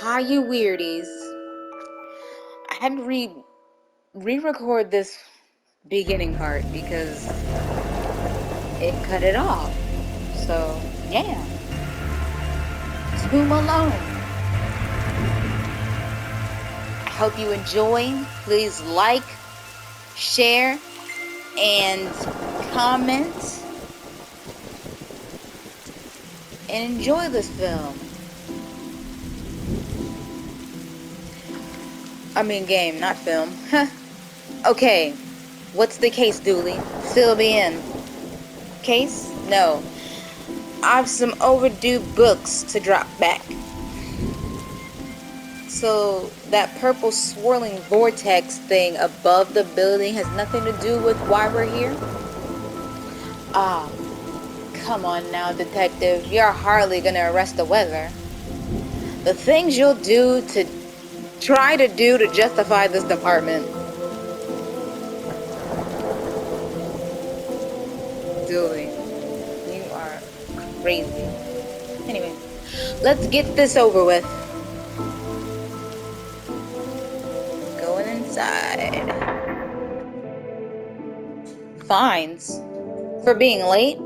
Hi, you weirdies. I had to re-record this beginning part because it cut it off. So, yeah. Tome alone. I hope you enjoy. Please like, share, and comment. And enjoy this film. I mean game, not film. Okay. What's the case, Dooley? Fill me in. Case? No. I've some overdue books to drop back. So that purple swirling vortex thing above the building has nothing to do with why we're here? Ah, come on now, detective. You're hardly gonna arrest the weather. The things you'll do to try to do to justify this department. Dooley, you are crazy. Anyway, let's get this over with. Going inside. Fines? For being late?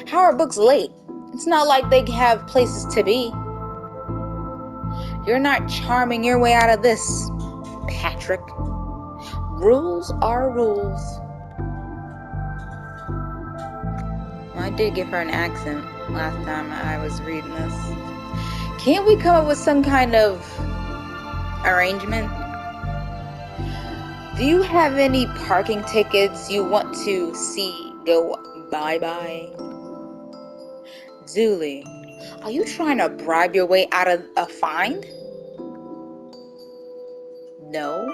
How are books late? It's not like they have places to be. You're not charming your way out of this, Patrick. Rules are rules. Well, I did give her an accent last time I was reading this. Can't we come up with some kind of arrangement? Do you have any parking tickets you want to see go bye-bye? Dooley, are you trying to bribe your way out of a fine? No.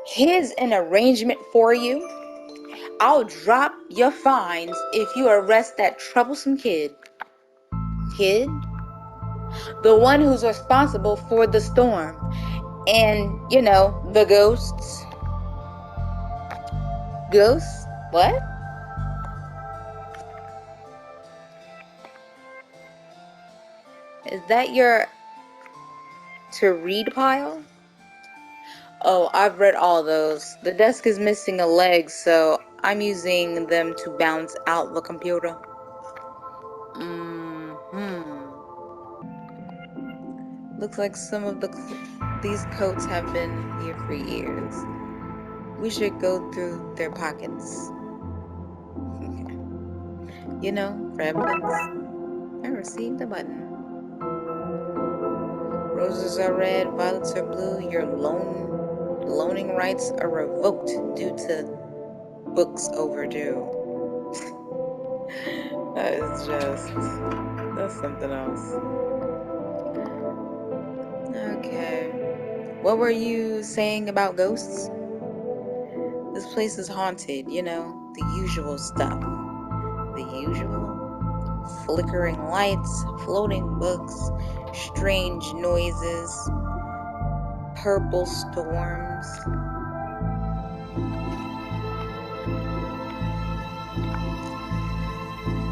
Here's an arrangement for you. I'll drop your fines if you arrest that troublesome kid. Kid? The one who's responsible for the storm. And, the ghosts. Ghosts? What? Is that your to read pile? Oh, I've read all those. The desk is missing a leg, so I'm using them to bounce out the computer. Looks like some of these coats have been here for years. We should go through their pockets. For evidence. I received a button. Roses are red, violets are blue. Your loaning rights are revoked due to books overdue. That's something else. Okay. What were you saying about ghosts? This place is haunted, the usual stuff. The usual? Flickering lights, floating books, strange noises, purple storms.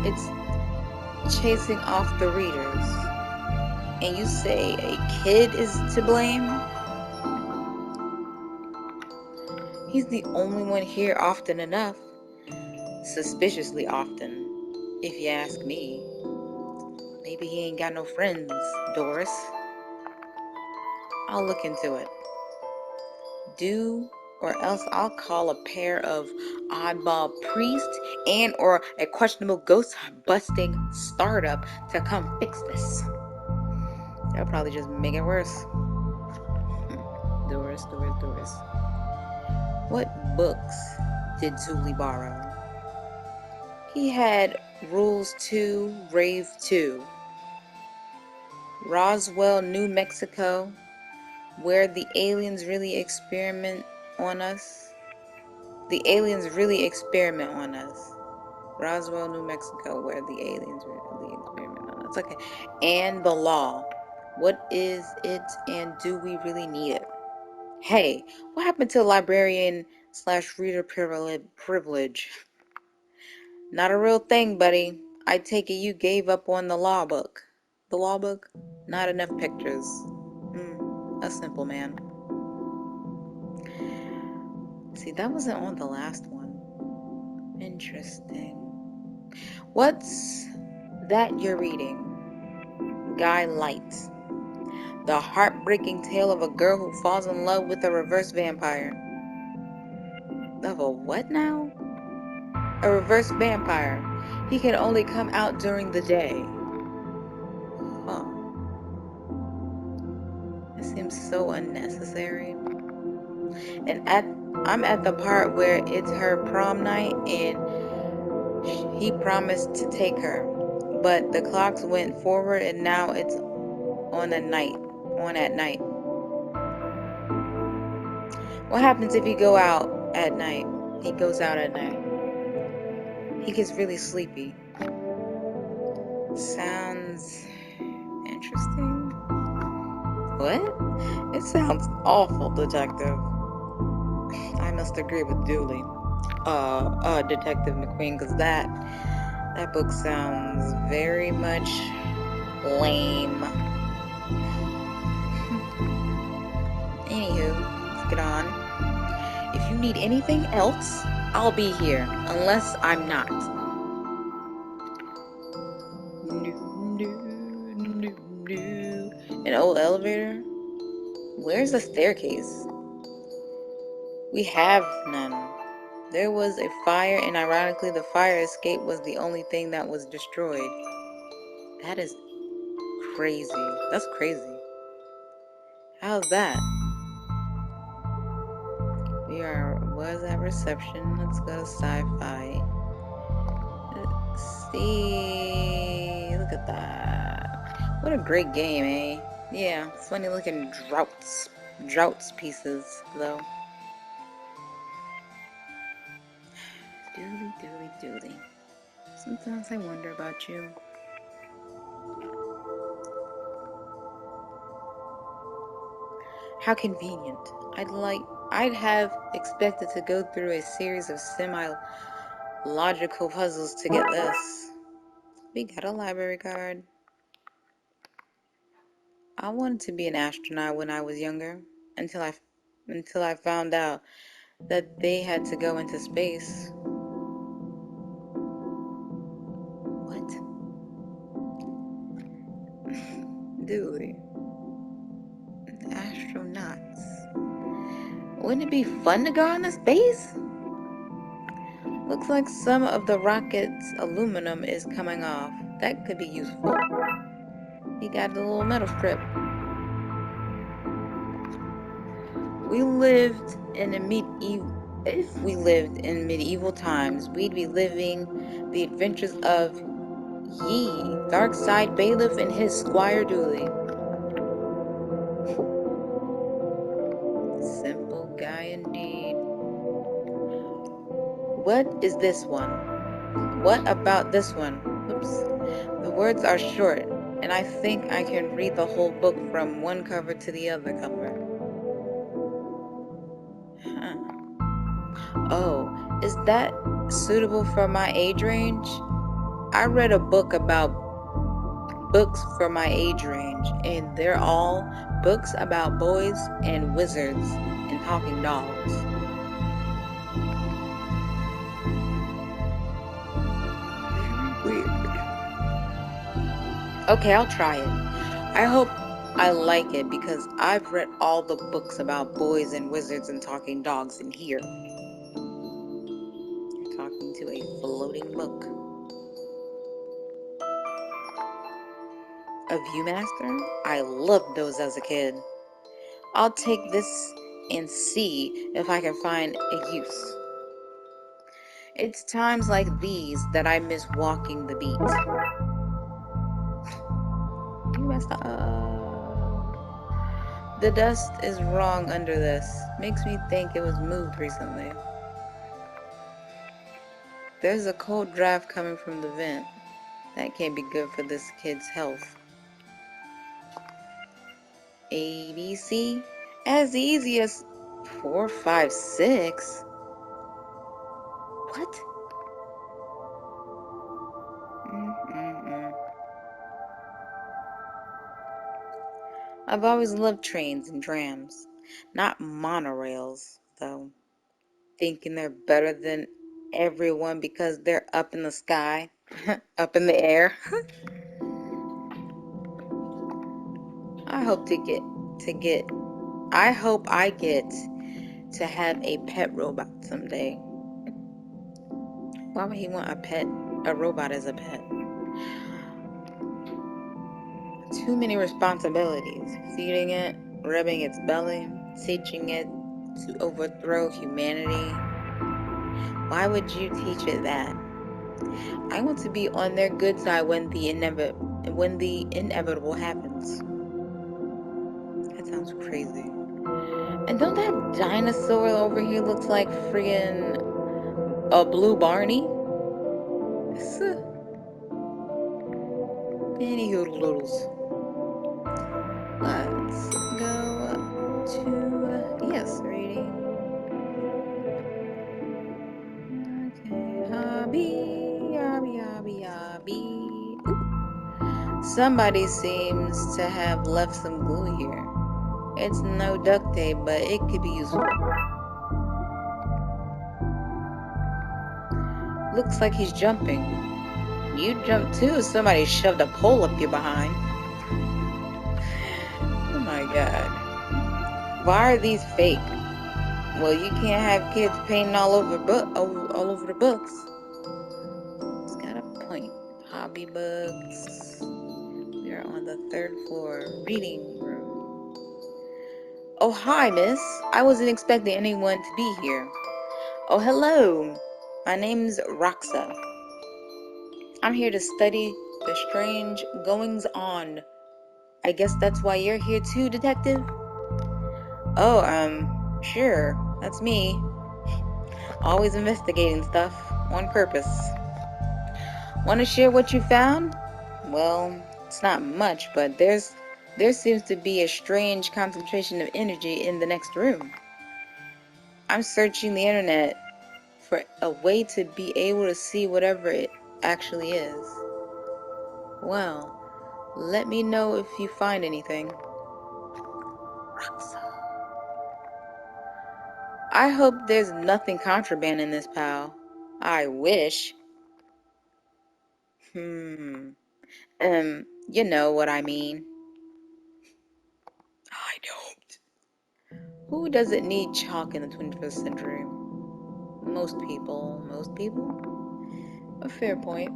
It's chasing off the readers. And you say a kid is to blame? He's the only one here often enough. Suspiciously often, if you ask me. Maybe he ain't got no friends, Doris. I'll look into it. Or else I'll call a pair of oddball priests and or a questionable ghost busting startup to come fix this. That'll probably just make it worse. Doris. What books did Zuli borrow? He had Rules 2, Rave 2. Roswell, New Mexico, where the aliens really experiment on us. The aliens really experiment on us. Roswell, New Mexico, where the aliens really experiment on us. Okay. And the law. What is it and do we really need it? Hey, what happened to librarian/reader privilege? Not a real thing, buddy. I take it you gave up on the law book. The law book? Not enough pictures. A simple man. See, that wasn't on the last one. Interesting. What's that you're reading? Guy Light. The heartbreaking tale of a girl who falls in love with a reverse vampire. Of a what now? A reverse vampire. He can only come out during the day. Huh. It seems so unnecessary. And I'm at the part where it's her prom night and he promised to take her. But the clocks went forward and now it's on at night. What happens if you go out at night? He goes out at night. He gets really sleepy. Sounds interesting. What? It sounds awful, detective. I must agree with Dooley. Detective McQueen, because that book sounds very much lame. Anywho, let's get on. If you need anything else, I'll be here, unless I'm not. An old elevator? Where's the staircase? We have none. There was a fire, and ironically, the fire escape was the only thing that was destroyed. That is crazy. That's crazy. How's that? Was at reception. Let's go to sci-fi. Let's see. Look at that. What a great game, eh? Yeah, funny looking droughts pieces, though. Dooley. Sometimes I wonder about you. How convenient. I'd have expected to go through a series of semi-logical puzzles to get this. We got a library card. I wanted to be an astronaut when I was younger, until I found out that they had to go into space. What? Dooley. Astronauts. Wouldn't it be fun to go into space? Looks like some of the rocket's aluminum is coming off. That could be useful. You got the little metal strip. If we lived in medieval times, we'd be living the adventures of Darkside bailiff and his squire Dooley. Simple guy indeed. What is this one? What about this one? Oops. The words are short, and I think I can read the whole book from one cover to the other cover. Huh. Oh, is that suitable for my age range? I read a book about books for my age range, and they're all books about boys and wizards and talking dolls. Very weird. Okay, I'll try it. I hope I like it because I've read all the books about boys and wizards and talking dogs in here. You're talking to a floating book. A Viewmaster? I loved those as a kid. I'll take this and see if I can find a use. It's times like these that I miss walking the beat. You messed up. The dust is wrong under this. Makes me think it was moved recently. There's a cold draft coming from the vent. That can't be good for this kid's health. ABC? As easy as 4, 5, 6? What? I've always loved trains and trams. Not monorails, though. Thinking they're better than everyone because they're up in the sky, up in the air. I hope I get to have a pet robot someday. Why would he want a robot as a pet? Too many responsibilities. Feeding it, rubbing its belly, teaching it to overthrow humanity. Why would you teach it that? I want to be on their good side when the inevitable happens. That sounds crazy. And don't that dinosaur over here looks like friggin' a blue Barney? Anywho, doodles. Let's go to yes, reading. Okay, hobby. Ooh. Somebody seems to have left some glue here. It's no duct tape, but it could be useful. Looks like he's jumping. You jump too. Somebody shoved a pole up your behind. Oh my god. Why are these fake? Well, you can't have kids painting all over the books. It's got a point. Hobby books. We are on the 3rd floor. Reading room. Oh, hi, miss. I wasn't expecting anyone to be here. Oh, hello. My name's Roxa. I'm here to study the strange goings-on. I guess that's why you're here too, detective? Oh, sure. That's me. Always investigating stuff. On purpose. Want to share what you found? Well, it's not much, but there seems to be a strange concentration of energy in the next room. I'm searching the internet for a way to be able to see whatever it actually is. Well, let me know if you find anything. Roxa. I hope there's nothing contraband in this pile. I wish. You know what I mean. I don't. Who doesn't need chalk in the 21st century? Most people. Most people? A fair point.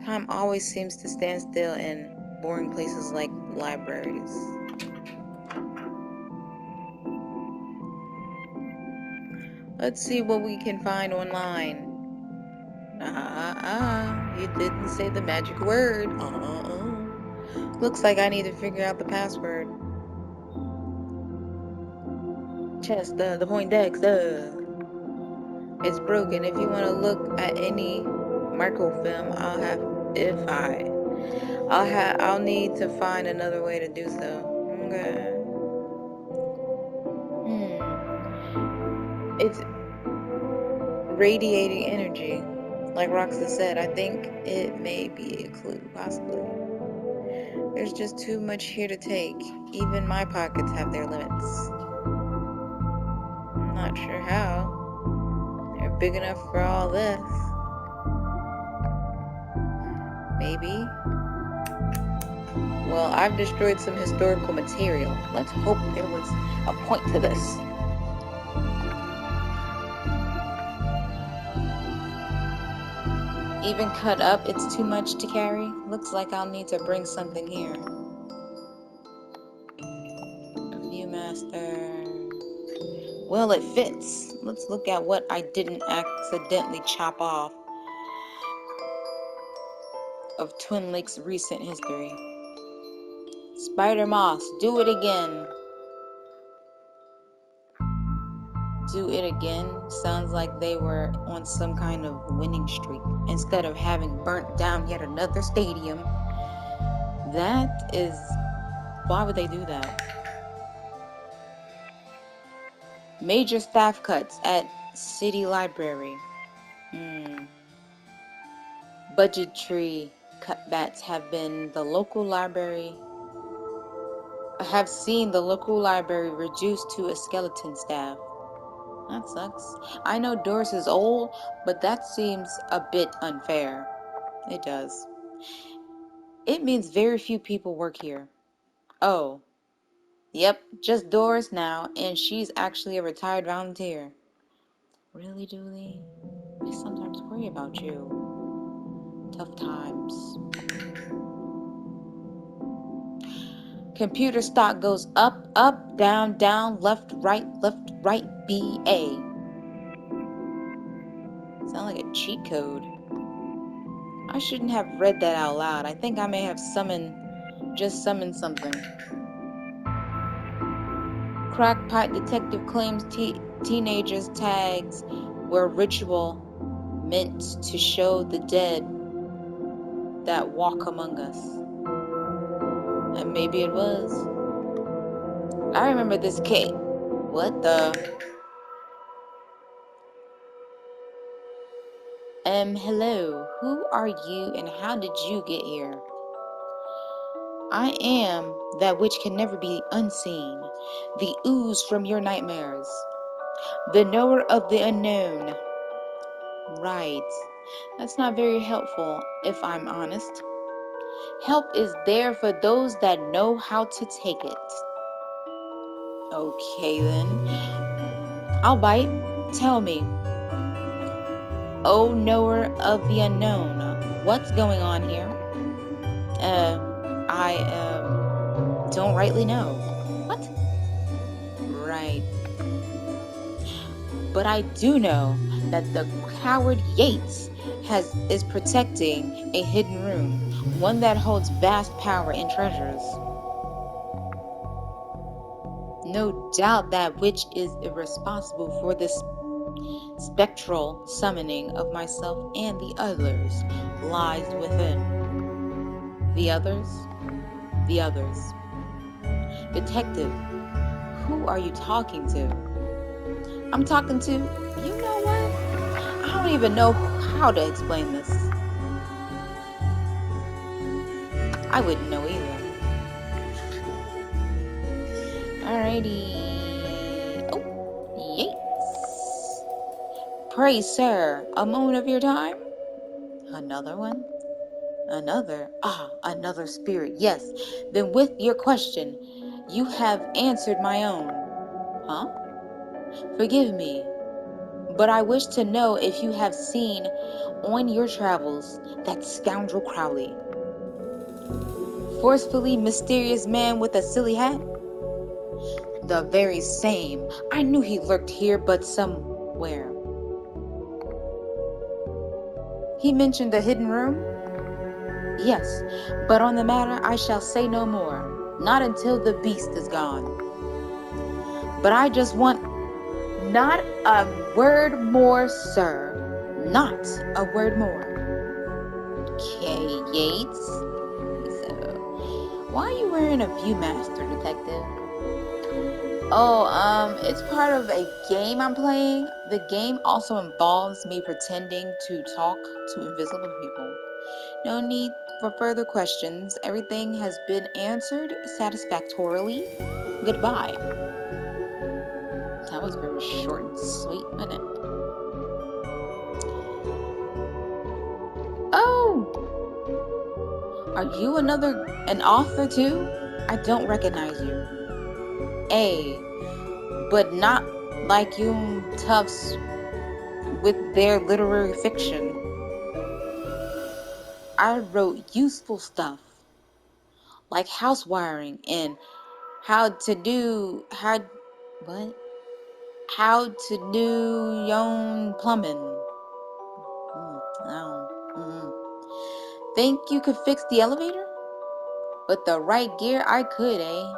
Time always seems to stand still in boring places like libraries. Let's see what we can find online. You didn't say the magic word. Looks like I need to figure out the password. Chest, the point dex, it's broken. If you want to look at any microfilm, I'll need to find another way to do so. Okay. It's radiating energy. Like Roxa said, I think it may be a clue, possibly. There's just too much here to take. Even my pockets have their limits. I'm not sure how. They're big enough for all this. Maybe. Well, I've destroyed some historical material. Let's hope there was a point to this. Even cut up, it's too much to carry. Looks like I'll need to bring something here. Viewmaster. Well, it fits. Let's look at what I didn't accidentally chop off of Twin Lakes' recent history. Spider Moss, do it again. Do it again sounds like they were on some kind of winning streak instead of having burnt down yet another stadium. That is... why would they do that? Major staff cuts at City Library. Budgetary bats have been the local library. Have seen the local library reduced to a skeleton staff. That sucks. I know Doris is old, but that seems a bit unfair. It does. It means very few people work here. Oh, yep, just Doris now, and she's actually a retired volunteer. Really, Julie? I sometimes worry about you. Tough times. Computer stock goes up, up, down, down, left, right, BA. Sound like a cheat code. I shouldn't have read that out loud. I think I may have just summoned something. Crackpot detective claims teenagers' tags were ritual meant to show the dead that walk among us. And maybe it was. I remember this case. What the? Hello. Who are you and how did you get here? I am that which can never be unseen, the ooze from your nightmares, the knower of the unknown. Right. That's not very helpful, if I'm honest. Help is there for those that know how to take it. Okay then. I'll bite. Tell me. Oh, knower of the unknown, what's going on here? I don't rightly know. What? Right. But I do know that the coward Yates is protecting a hidden room, one that holds vast power and treasures. No doubt that which is irresponsible for this spectral summoning of myself and the others lies within. The others? The others. Detective, who are you talking to? I'm talking to, you know what? I don't even know how to explain this. I wouldn't know either. Alrighty. Oh, Yates. Pray, sir, a moment of your time? Another one? Another spirit. Yes. Then with your question, you have answered my own. Huh? Forgive me, but I wish to know if you have seen on your travels that scoundrel Crowley. Forcefully mysterious man with a silly hat? The very same. I knew he lurked here, but somewhere. He mentioned the hidden room? Yes, but on the matter I shall say no more, not until the beast is gone. But I just want not a word more, sir. Not a word more. Okay, Yates. So, why are you wearing a Viewmaster, Detective? Oh, it's part of a game I'm playing. The game also involves me pretending to talk to invisible people. No need for further questions. Everything has been answered satisfactorily. Goodbye. That was very short and sweet, wasn't it? Oh! Are you an author too? I don't recognize you. But not like you toughs with their literary fiction. I wrote useful stuff like house wiring and how to do your own plumbing. Think you could fix the elevator? With the right gear, I could, eh?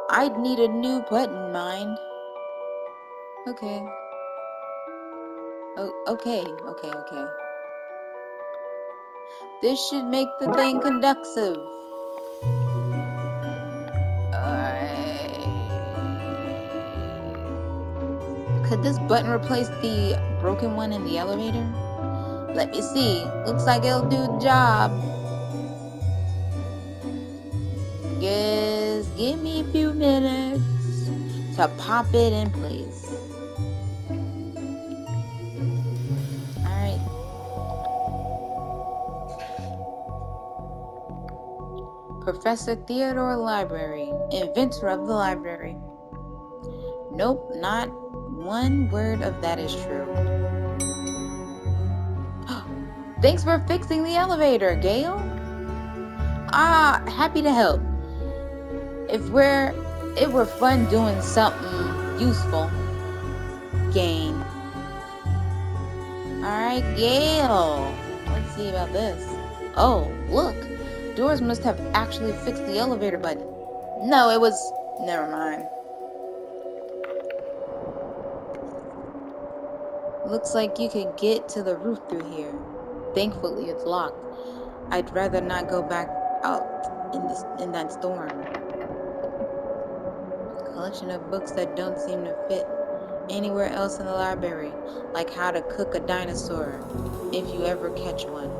I'd need a new button, mind. Okay. Oh, okay. This should make the thing conducive. Could this button replace the broken one in the elevator? Let me see. Looks like it'll do the job. Just give me a few minutes to pop it in place. Alright. Professor Theodore Library, inventor of the library. Nope, not one word of that is true. Thanks for fixing the elevator, Gail. Happy to help. It were fun doing something useful. Gain. Alright, Gail. Let's see about this. Oh, look. Doors must have actually fixed the elevator button. No, it was... Never mind. Looks like you could get to the roof through here. Thankfully, it's locked. I'd rather not go back out in that storm. Collection of books that don't seem to fit anywhere else in the library, like how to cook a dinosaur, if you ever catch one.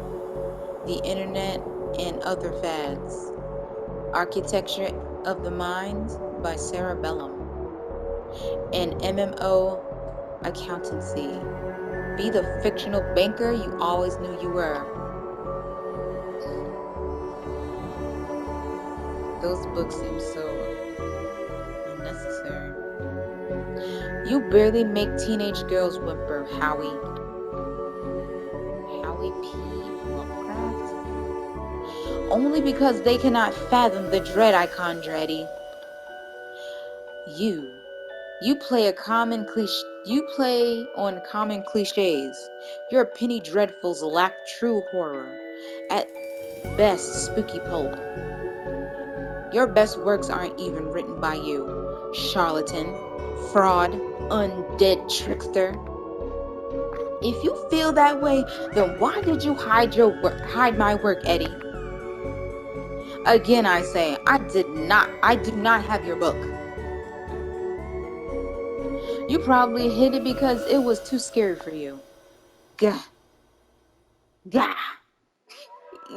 The internet and other fads. Architecture of the Mind by Sarah Bellum. And MMO Accountancy. Be the fictional banker you always knew you were. Those books seem so unnecessary. You barely make teenage girls whimper, Howie. Howie P. Lovecraft? Only because they cannot fathom the dread I conjure, Eddie. You play on common cliches. Your penny dreadfuls lack true horror. At best, spooky pulp. Your best works aren't even written by you. Charlatan, fraud, undead trickster. If you feel that way, then why did you hide my work, Eddie? Again, I say, I do not have your book. You probably hid it because it was too scary for you. Gah. Gah.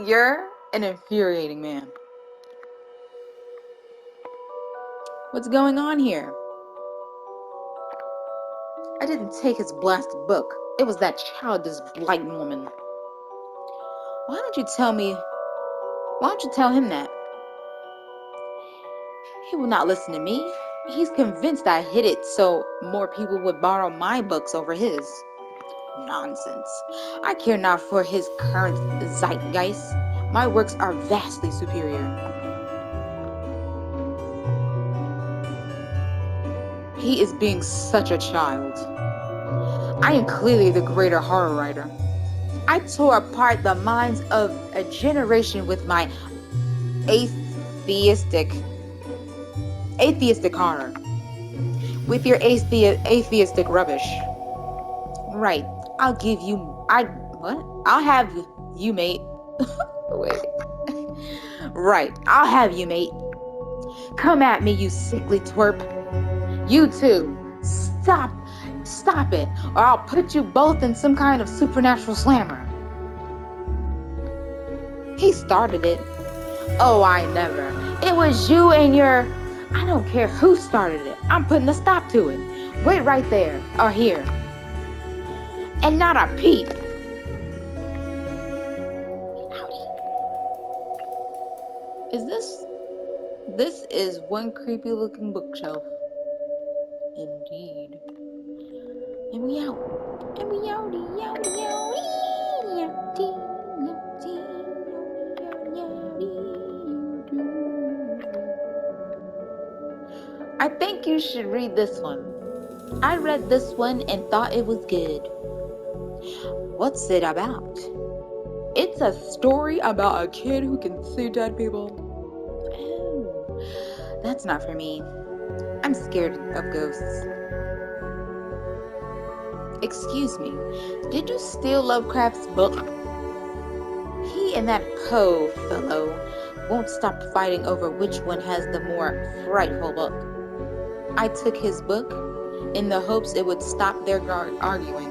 You're an infuriating man. What's going on here? I didn't take his blasted book. It was that childish blighting woman. Why don't you tell him that? He will not listen to me. He's convinced I hid it so more people would borrow my books over his. Nonsense. I care not for his current zeitgeist. My works are vastly superior. He is being such a child. I am clearly the greater horror writer. I tore apart the minds of a generation with my atheistic horror. With your atheistic rubbish. Right. I'll have you, mate. Wait. Right. I'll have you, mate. Come at me, you sickly twerp. You too. Stop it, or I'll put you both in some kind of supernatural slammer. He started it. Oh, I never. It was you and your... I don't care who started it. I'm putting a stop to it. Wait right there, or here. And not a peep. This is one creepy looking bookshelf. Indeed. And we out. And we outie. I think you should read this one. I read this one and thought it was good. What's it about? It's a story about a kid who can see dead people. Oh, that's not for me. I'm scared of ghosts. Excuse me, did you steal Lovecraft's book? He and that Poe fellow won't stop fighting over which one has the more frightful book. I took his book in the hopes it would stop their arguing.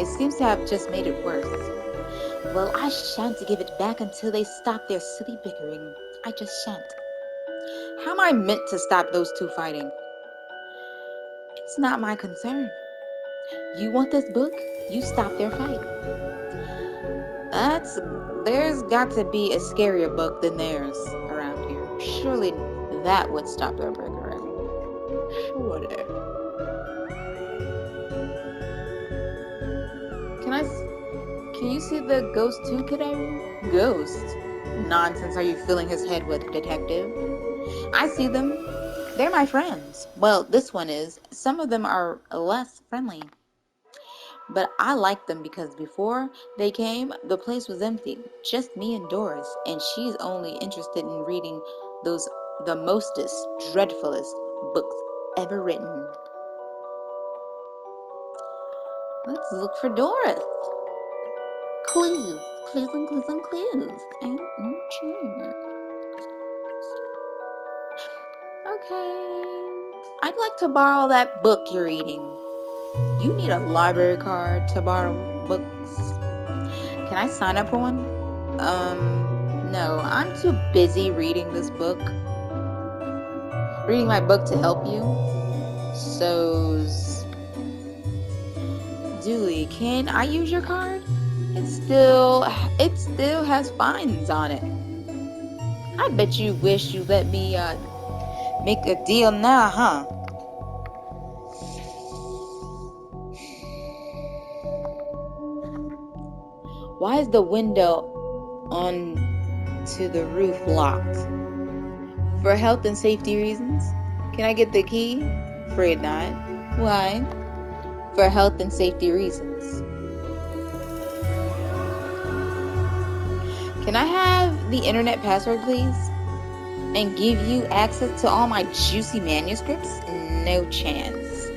It seems to have just made it worse. Well, I shan't give it back until they stop their silly bickering. I just shan't. How am I meant to stop those two fighting? It's not my concern. You want this book? You stop their fight. There's got to be a scarier book than theirs around here. Surely that would stop their bickering. Surely. Can you see the ghost too, kiddo? Ghost? Nonsense, are you filling his head with, detective? I see them. They're my friends. Well, this one is. Some of them are less friendly. But I like them because before they came, the place was empty. Just me and Doris. And she's only interested in reading the mostest, dreadfulest books ever written. Let's look for Doris. Clues. Clues and clues and clues. Okay. I'd like to borrow that book you're reading. You need a library card to borrow books. Can I sign up for one? No, I'm too busy reading this book. Reading my book to help you. So's Dooley, can I use your card? It still has fines on it. I bet you wish you let me make a deal now, huh? Why is the window on to the roof locked? For health and safety reasons? Can I get the key? Afraid not. Why? For health and safety reasons. Can I have the internet password, please? And give you access to all my juicy manuscripts? No chance.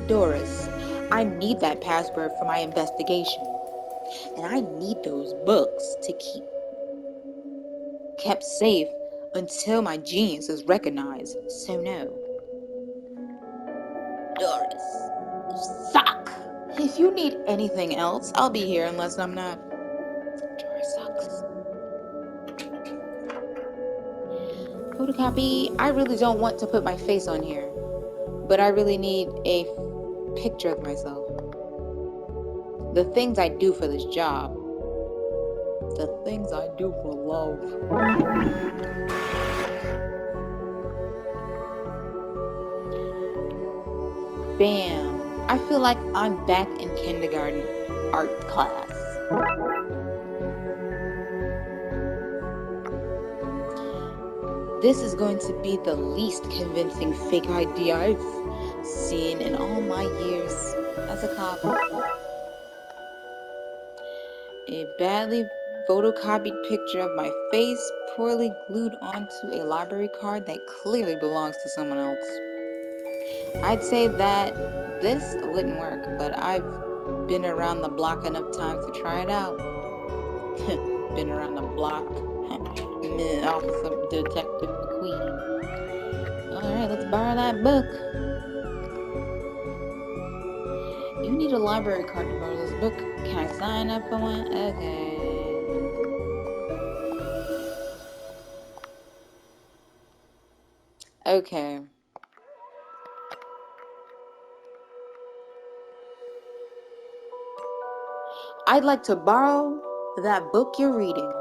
Doris, I need that password for my investigation. And I need those books to keep kept safe until my genius is recognized. So no. Doris, you suck. If you need anything else, I'll be here unless I'm not. Doris sucks. Photocopy, I really don't want to put my face on here, but I really need a picture of myself. The things I do for this job. The things I do for love. Bam. I feel like I'm back in kindergarten art class. This is going to be the least convincing fake ID I've seen in all my years as a cop. A badly photocopied picture of my face poorly glued onto a library card that clearly belongs to someone else. I'd say that this wouldn't work, but I've been around the block enough times to try it out. Been around the block. Officer Detective McQueen. Alright, let's borrow that book. You need a library card to borrow this book. Can I sign up for one? Okay. Okay. I'd like to borrow that book you're reading.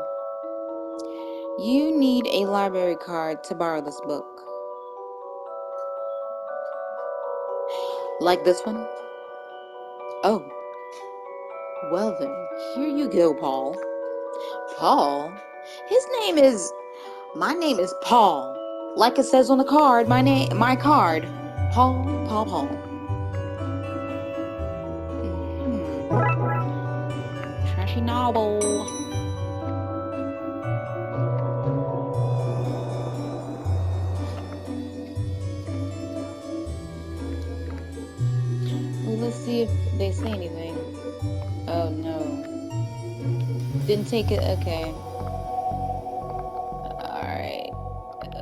You need a library card to borrow this book. Like this one? Oh. Well then, here you go, Paul. Paul? My name is Paul. Like it says on the card, my card. Paul. Trashy novel. Well, let's see if they say anything. Oh no. Didn't take it. Okay. Alright.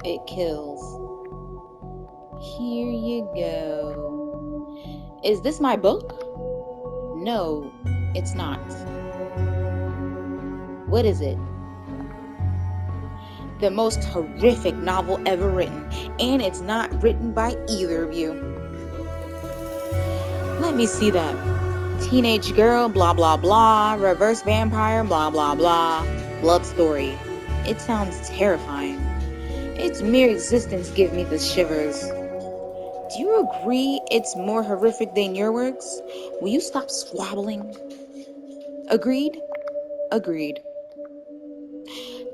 It kills. Here you go. Is this my book? No, it's not. What is it? The most horrific novel ever written, and it's not written by either of you. Let me see that. Teenage girl, blah blah blah, reverse vampire, blah blah blah, blood story. It sounds terrifying. Its mere existence gives me the shivers. Do you agree it's more horrific than your works? Will you stop squabbling? Agreed? Agreed.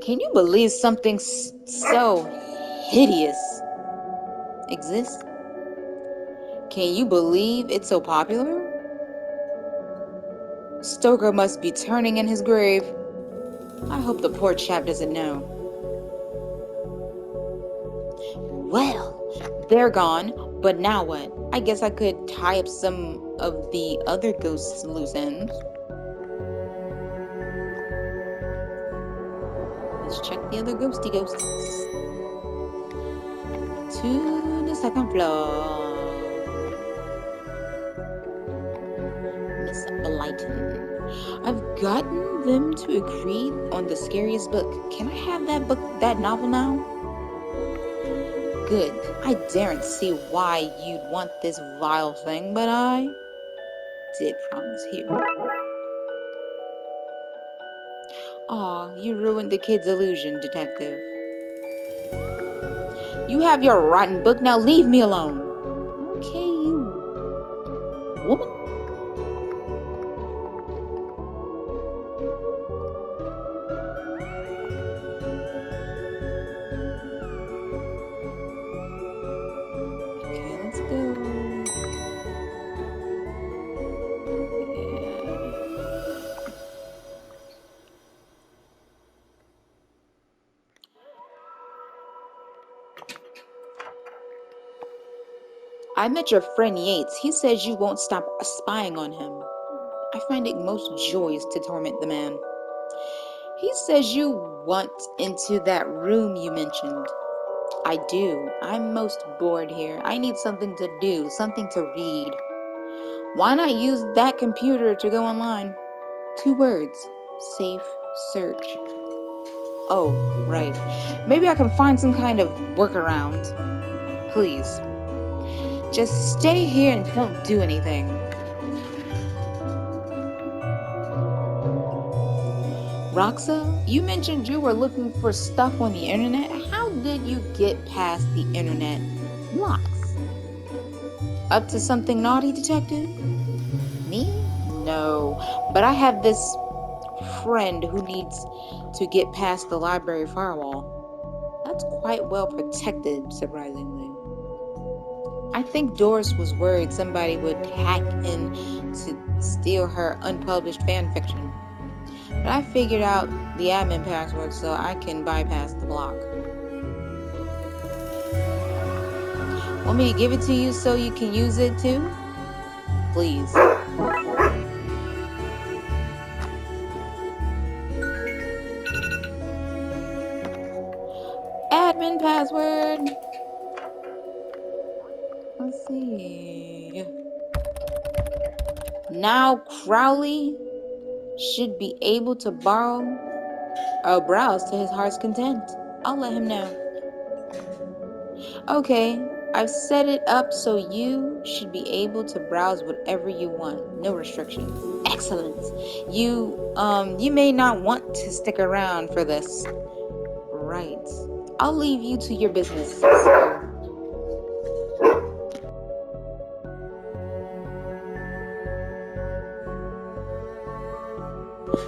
Can you believe something so hideous exists? Can you believe it's so popular? Stoker must be turning in his grave. I hope the poor chap doesn't know. Well, they're gone, but now what? I guess I could tie up some of the other ghosts' loose ends. Let's check the other ghosty ghosts. To the second floor. Miss Blyton. I've gotten them to agree on the scariest book. Can I have that novel now? Good. I daren't see why you'd want this vile thing, but I did promise here. Aw, you ruined the kid's illusion, detective. You have your rotten book, now leave me alone. Okay, you woman. Okay, let's go. I met your friend Yates. He says you won't stop spying on him. I find it most joyous to torment the man. He says you want into that room you mentioned. I do. I'm most bored here. I need something to do, something to read. Why not use that computer to go online? 2 words. Safe search. Oh, right. Maybe I can find some kind of workaround. Please. Just stay here and don't do anything. Roxa, you mentioned you were looking for stuff on the internet. How did you get past the internet blocks? Up to something naughty, detective? Me? No. But I have this friend who needs to get past the library firewall. That's quite well protected, surprisingly. I think Doris was worried somebody would hack in to steal her unpublished fan fiction. But I figured out the admin password so I can bypass the block. Want me to give it to you so you can use it too? Please. Admin password. Let's see. Now Crowley should be able to browse to his heart's content. I'll let him know. Okay, I've set it up so you should be able to browse whatever you want. No restrictions. Excellent. You may not want to stick around for this. Right. I'll leave you to your business, sir.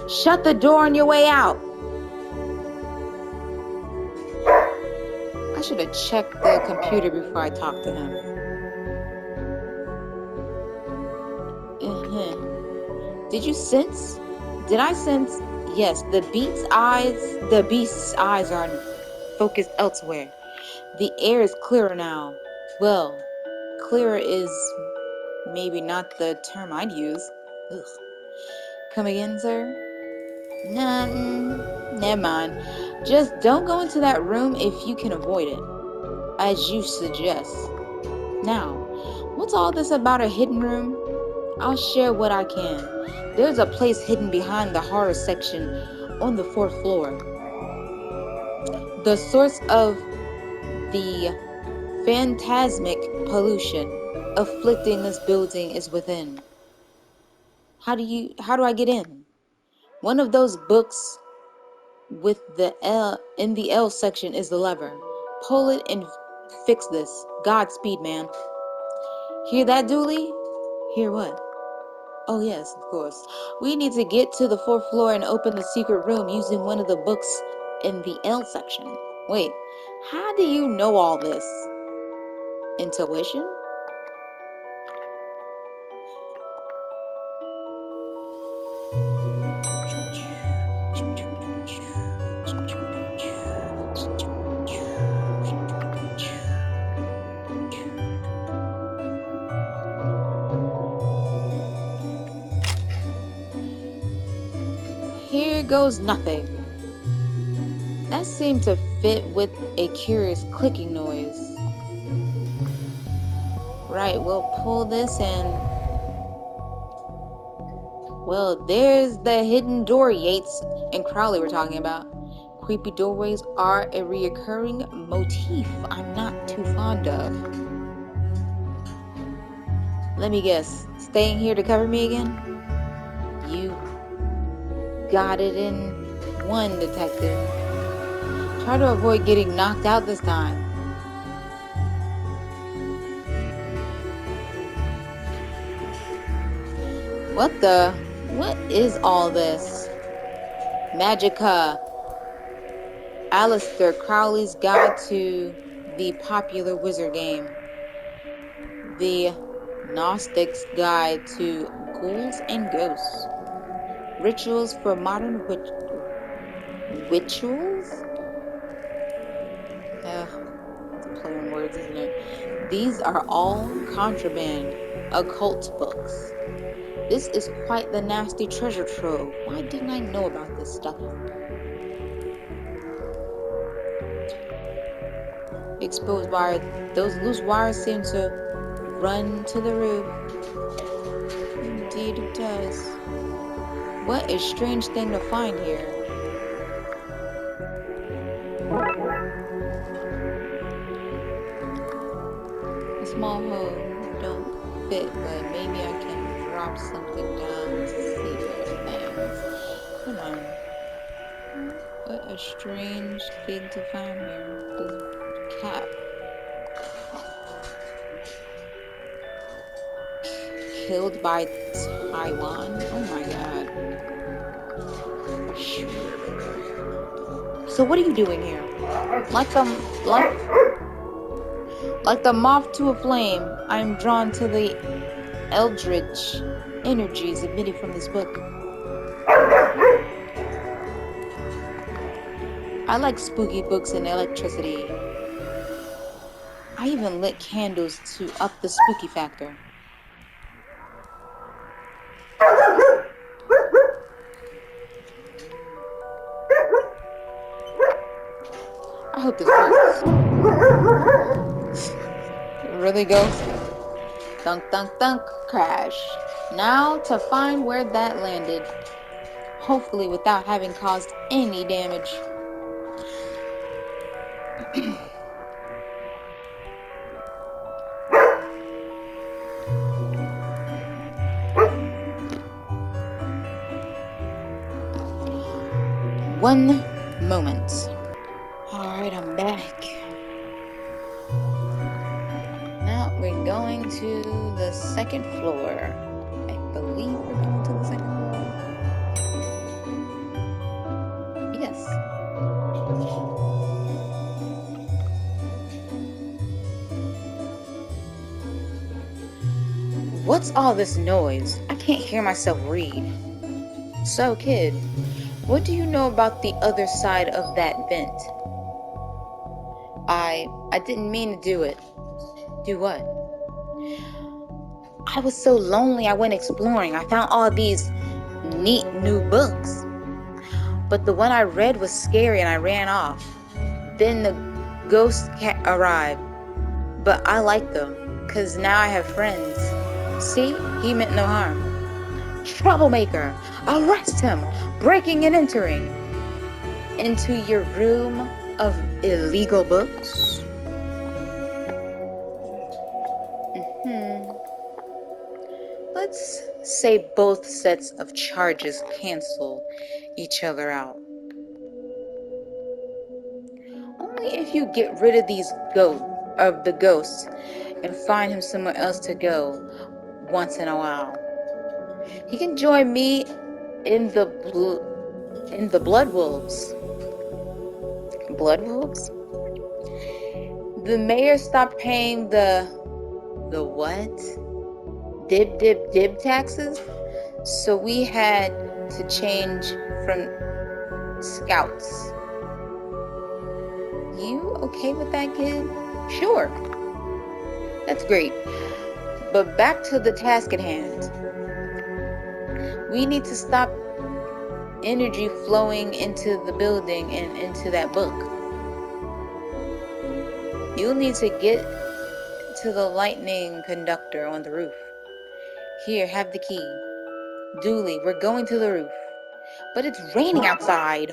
Shut the door on your way out. I should have checked the computer before I talked to him. Did you sense? Did I sense? Yes, the beast's eyes are focused elsewhere. The air is clearer now. Well, clearer is maybe not the term I'd use. Ugh. Come again, sir? Nah, never mind. Just don't go into that room if you can avoid it, as you suggest. Now, what's all this about a hidden room? I'll share what I can. There's a place hidden behind the horror section on the 4th floor. The source of the phantasmic pollution afflicting this building is within. How do I get in? One of those books with the L in the L section is the lever. Pull it and fix this. Godspeed, man. Hear that, Dooley? Hear what? Oh yes, of course. We need to get to the 4th floor and open the secret room using one of the books in the L section. Wait, how do you know all this? Intuition? Here goes nothing. That seemed to fit with a curious clicking noise. Right, we'll pull this and... Well, there's the hidden door Yates and Crowley were talking about. Creepy doorways are a reoccurring motif I'm not too fond of. Let me guess, staying here to cover me again? You got it in one, detective. Try to avoid getting knocked out this time. What is all this? Magica. Aleister Crowley's Guide to the Popular Wizard Game. The Gnostic's Guide to Ghouls and Ghosts. Rituals for Modern Rituals? It's a play on words, isn't it? These are all contraband, occult books. This is quite the nasty treasure trove. Why didn't I know about this stuff? Exposed wire. Those loose wires seem to run to the roof. Indeed it does. What a strange thing to find here. A small hole don't fit, but maybe I can drop something down to see better things. Come on. What a strange thing to find here. The cap. Killed by Taiwan? Oh my god. So what are you doing here? Like the moth to a flame, I am drawn to the eldritch energies emitted from this book. I like spooky books and electricity. I even lit candles to up the spooky factor. I hope this works. It really goes. Thunk, thunk, thunk, crash. Now to find where that landed. Hopefully without having caused any damage. One moment. Alright, I'm back. Now we're going to the 2nd floor. I believe we're going to the 2nd floor. Yes. What's all this noise? I can't hear myself read. So, kid, what do you know about the other side of that vent? I didn't mean to do it. Do what? I was so lonely I went exploring. I found all these neat new books. But the one I read was scary and I ran off. Then the ghost cat arrived. But I liked them, because now I have friends. See, he meant no harm. Troublemaker! Arrest him! Breaking and entering into your room of illegal books. Let's say both sets of charges cancel each other out. Only if you get rid of the ghosts and find him somewhere else to go once in a while. He can join me in the Blood Wolves. Blood Wolves? The mayor stopped paying the what? Dib taxes? So we had to change from scouts. You okay with that, kid? Sure. That's great. But back to the task at hand. We need to stop energy flowing into the building and into that book. You'll need to get to the lightning conductor on the roof. Here, have the key. Dooley, we're going to the roof. But it's raining outside.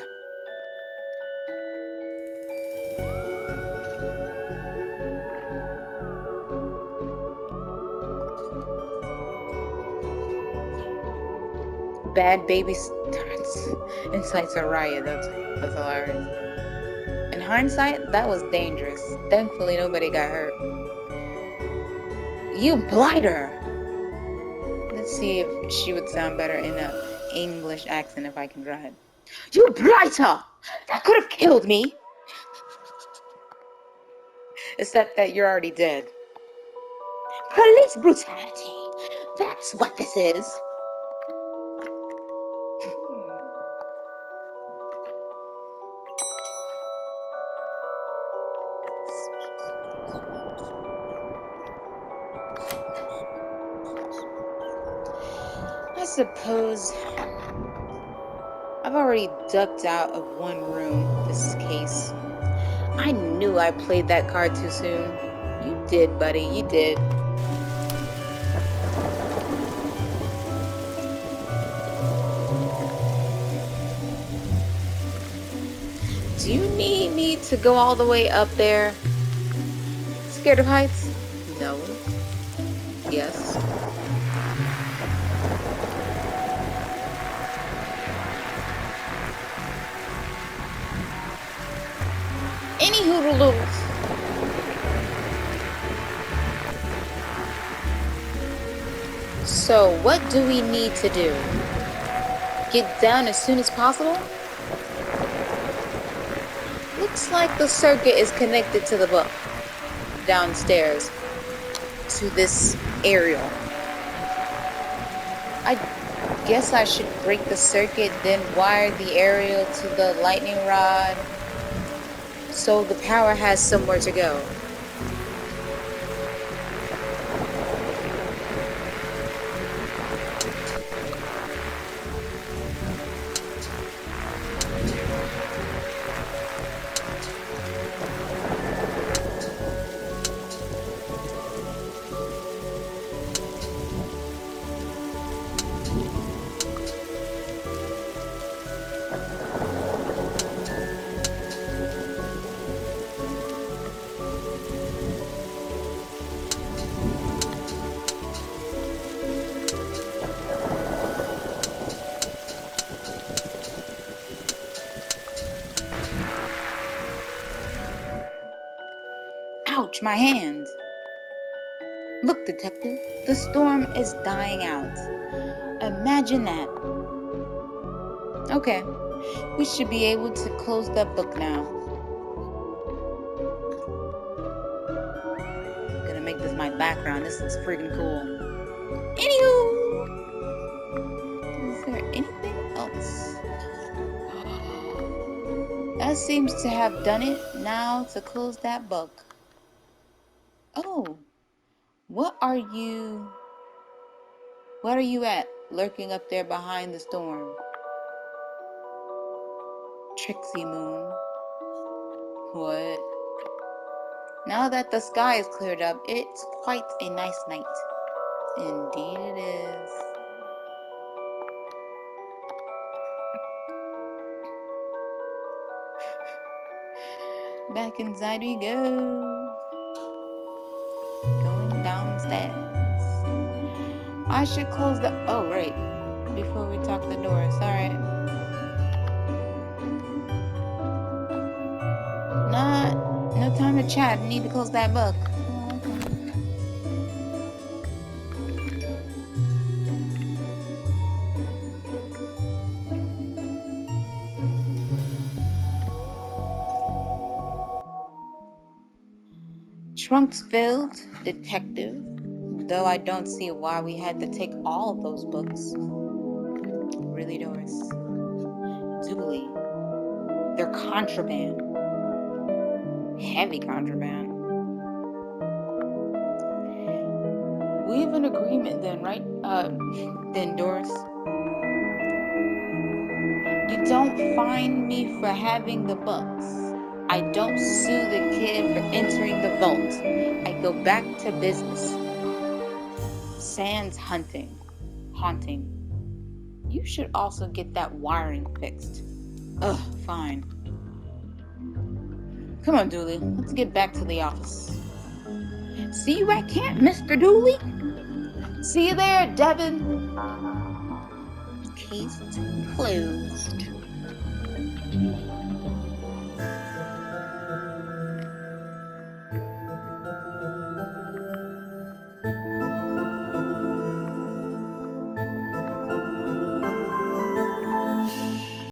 Bad baby starts incites a riot. That's hilarious. In hindsight, that was dangerous. Thankfully, nobody got hurt. You blighter! Let's see if she would sound better in an English accent if I can try it. You blighter! That could have killed me! Except that you're already dead. Police brutality! That's what this is! I suppose I've already ducked out of one room this case. I knew I played that card too soon. You did, buddy, you did. Do you need me to go all the way up there? Scared of heights? No. Yes. Any hoodle-doodles. So, what do we need to do? Get down as soon as possible? Looks like the circuit is connected to the book downstairs to this aerial. I guess I should break the circuit, then wire the aerial to the lightning rod so the power has somewhere to go. Ouch, my hand. Look, detective, the storm is dying out. Imagine that. Okay, we should be able to close that book now. I'm gonna make this my background. This looks freaking cool. Anywho, is there anything else? That seems to have done it. Now to close that book. Oh, what are you at, lurking up there behind the storm? Trixie Moon. What? Now that the sky is cleared up, it's quite a nice night. Indeed it is. Back inside we go. Going downstairs. I should close the... Oh, right. Before we talk the doors. Alright. No time to chat. I need to close that book. Trunks filled, detective. Though I don't see why we had to take all of those books. Really, Doris? Dooley. They're contraband. Heavy contraband. We have an agreement then, right? Then, Doris. You don't fine me for having the books. I don't sue the kid for entering the vault. I go back to business. Sans haunting. You should also get that wiring fixed. Ugh, fine. Come on, Dooley. Let's get back to the office. See you at camp, Mr. Dooley. See you there, Devin. Case closed.